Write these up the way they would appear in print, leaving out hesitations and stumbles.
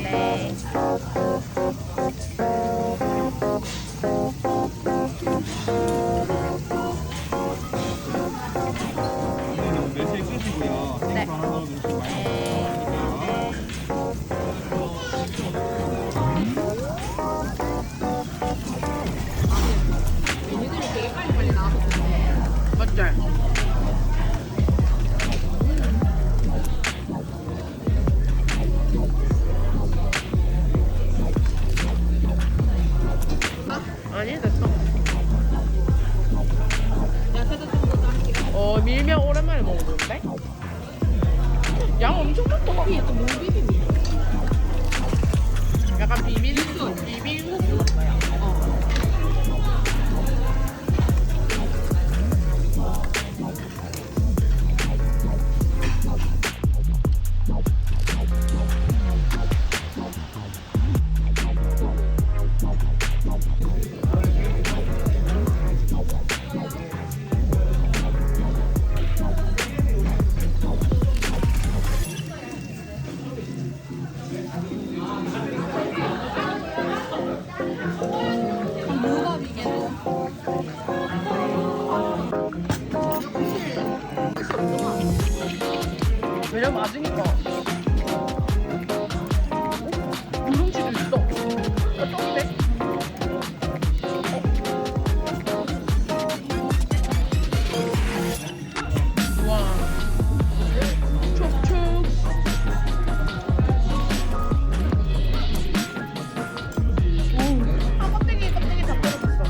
네. 매실 끄시고요. 네. 생수 하나 넣어주시고 얘네들이 되게 빨리빨리 나와서 좋네. 맞죠? 아니 됐어. 야채도 좀 더 할게요. 밀면 오랜만에 먹는데? 양 엄청 많다. 이게 약간 무비빔이야. 약간 비빔국 거야. 왜냐면 맞으니까. 누룽지도 있어. 떡인데? 와. 촉촉. 껍데기 다 떨어졌어.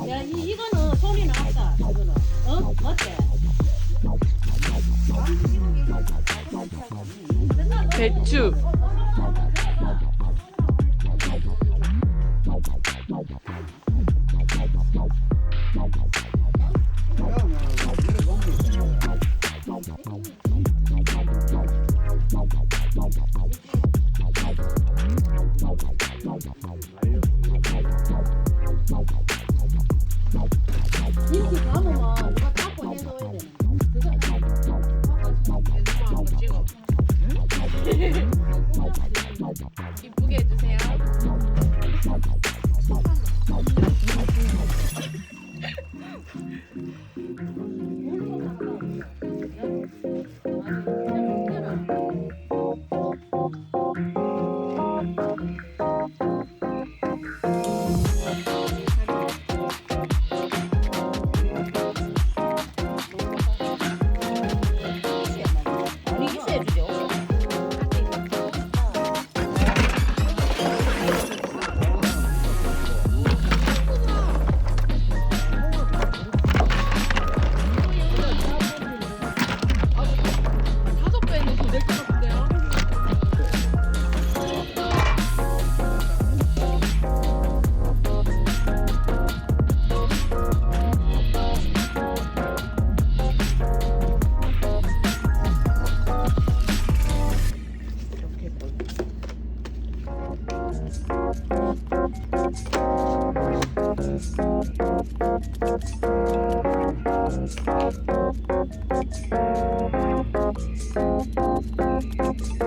야, 이거는 소리 나왔다. 이거는. 맞지? 배추. 이렇게 가면 누가 닦고 해줘야 되네. 이쁘게 해주세요. 아니, 이세 해주죠. 다섯 배는 더 될 것 같은데요? 이렇게